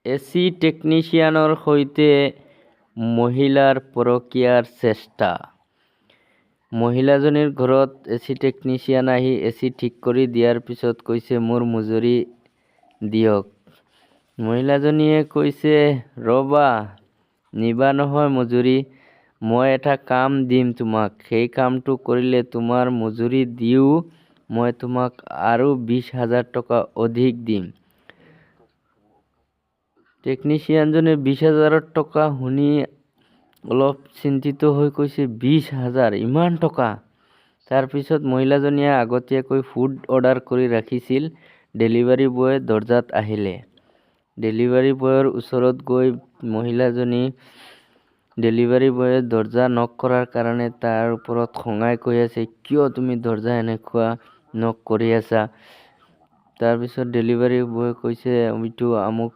AC টেকনিচিয়ানৰ সৈতে মহিলাৰ পৰকীয়াৰ চেষ্টা। মহিলাজনীৰ ঘৰত এচি টেকনিচিয়ান আহি এচি ঠিক কৰি দিয়াৰ পিছত কৈছে মোৰ মজুৰি দিয়ক। মহিলাজনীয়ে কৈছে ৰবা, নিবা নহয় মজুৰি, মই এটা কাম দিম তোমাক, সেই কামটো কৰিলে তোমাৰ মজুৰি দিও মই তোমাক আৰু 20,000 টকা অধিক দিম। টেকনিচিয়ানজনে 20,000 টকা শুনি অলপ চিন্তিত হৈ কৈছে 20,000 ইমান টকা। তাৰপিছত মহিলাজনীয়ে আগতীয়াকৈ ফুড অৰ্ডাৰ কৰি ৰাখিছিল। ডেলিভাৰী বয় দৰ্জাত আহিলে। ডেলিভাৰী বয়ৰ ওচৰত গৈ মহিলাজনী ডেলিভাৰী বয়ে দৰ্জা নক কৰাৰ কাৰণে তাৰ ওপৰত খঙাই কৈ আছে, কিয় তুমি দৰ্জা এনেকুৱা নক কৰি আছা? তাৰপিছত ডেলিভাৰী বয়ে কৈছে এইটো আমুক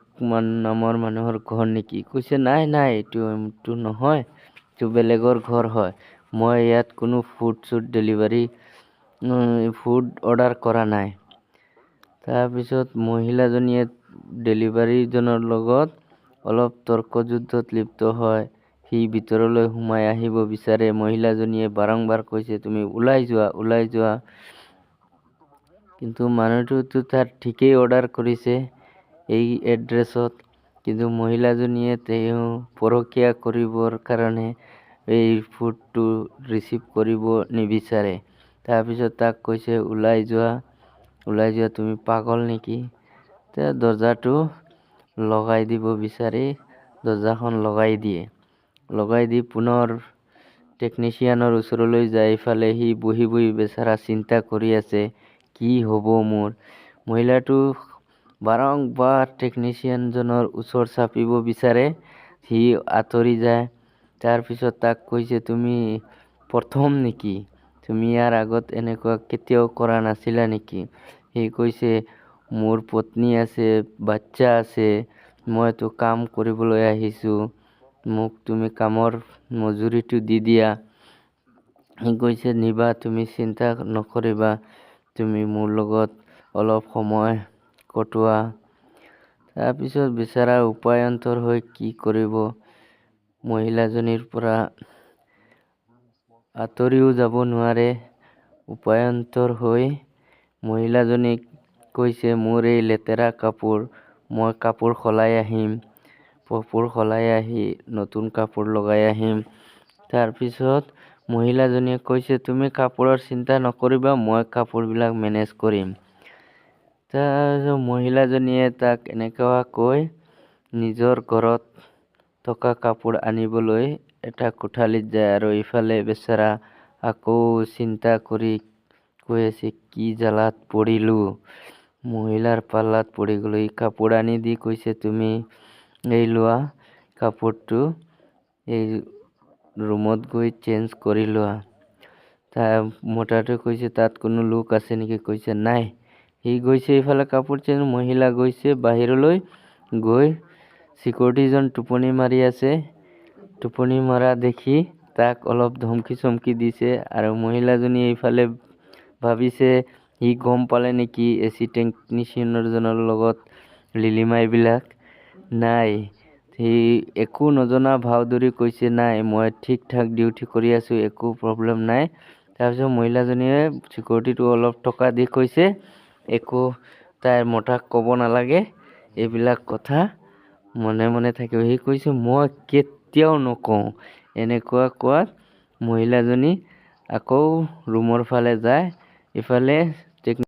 নামৰ মানুহৰ ঘৰ নেকি? কৈছে নাই এইটো নহয়, এইটো বেলেগৰ ঘৰ হয়, মই ইয়াত কোনো ফুড অৰ্ডাৰ কৰা নাই। তাৰপিছত মহিলাজনীয়ে ডেলিভাৰীজনৰ লগত অলপ তৰ্কযুদ্ধত লিপ্ত হয়। সি ভিতৰলৈ সোমাই আহিব বিচাৰে। মহিলাজনীয়ে বাৰংবাৰ কৈছে তুমি ওলাই যোৱা। কিন্তু মানুহটোতো তাৰ ঠিকেই অৰ্ডাৰ কৰিছে এই এড্ৰেছত, কিন্তু মহিলাজনীয়ে তেওঁ পৰকীয়া কৰিবৰ কাৰণে এই ফুডটো ৰিচিভ কৰিব নিবিচাৰে। তাৰপিছত তাক কৈছে ওলাই যোৱা, তুমি পাগল নেকি? দৰ্জাটো লগাই দিব বিচাৰি দৰ্জাখন লগাই দিয়ে। লগাই দি পুনৰ টেকনিচিয়ানৰ ওচৰলৈ যায়। ইফালে সি বহি বেচাৰা চিন্তা কৰি আছে, কি হ'ব মোৰ? মহিলাটো বাৰংবাৰ টেকনিচিয়ানজনৰ ওচৰ চাপিব বিচাৰে, সি আঁতৰি যায়। তাৰপিছত তাক কৈছে তুমি প্ৰথম নেকি? তুমি ইয়াৰ আগত এনেকুৱা কেতিয়াও কৰা নাছিলা নেকি? সি কৈছে মোৰ পত্নী আছে, বাচ্চা আছে, মইতো কাম কৰিবলৈ আহিছো, মোক তুমি কামৰ মজুৰিটো দি দিয়া। সি কৈছে নিবা, তুমি চিন্তা নকৰিবা, তুমি মোৰ লগত অলপ সময় কটোৱা। তাৰপিছত বেচাৰা উপায়ন্তৰ হৈ কি কৰিব, মহিলাজনীৰ পৰা আঁতৰিও যাব নোৱাৰে। উপায়ন্তৰ হৈ মহিলাজনীক কৈছে মোৰ এই লেতেৰা কাপোৰ, মই কাপোৰ সলাই আহি নতুন কাপোৰ লগাই আহিম। তাৰপিছত মহিলাজনীয়ে কৈছে তুমি কাপোৰৰ চিন্তা নকৰিবা, মই কাপোৰবিলাক মেনেজ কৰিম। তাৰপিছত মহিলাজনীয়ে তাক এনেকুৱা কৈ নিজৰ ঘৰত থকা কাপোৰ আনিবলৈ এটা কোঠালিত যায়। আৰু ইফালে বেচাৰা আকৌ চিন্তা কৰি কৈ আছে কি জালাত পৰিলো, মহিলাৰ পাল্লাত পৰি গলো। কাপোৰ আনি দি কৈছে তুমি এই লোৱা কাপোৰটো, এই ৰুমত গৈ চেঞ্জ কৰি লোৱা। মতাটোৱে কৈছে তাত কোনো লোক আছে নেকি? কৈছে নাই। সি গৈছে ইফালে কাপোৰ চেঞ্জ, মহিলা গৈছে বাহিৰলৈ, গৈ চিকিউৰিটিজন টোপনি মাৰি আছে। টোপনি মৰা দেখি তাক অলপ ধমকি চমকি দিছে। আৰু মহিলাজনী এইফালে ভাবিছে সি গম পালে নেকি এচি টেকনিচিয়ানজনৰ লগত লিলিমাই বিলাক। নাই, সি একো নজনা ভাও ধৰি কৈছে নাই মই ঠিক ঠাক ডিউটি কৰি আছো, একো প্ৰব্লেম নাই। তাৰপিছত মহিলাজনীয়ে চিকিউৰিটিটো অলপ টকা দি কৈছে একো তাইৰ মতাক ক'ব নালাগে, এইবিলাক কথা মনে মনে থাকিব। সি কৈছে মই কেতিয়াও নকওঁ। এনেকুৱা কোৱাত মহিলাজনী আকৌ ৰুমৰ ফালে যায়। ইফালে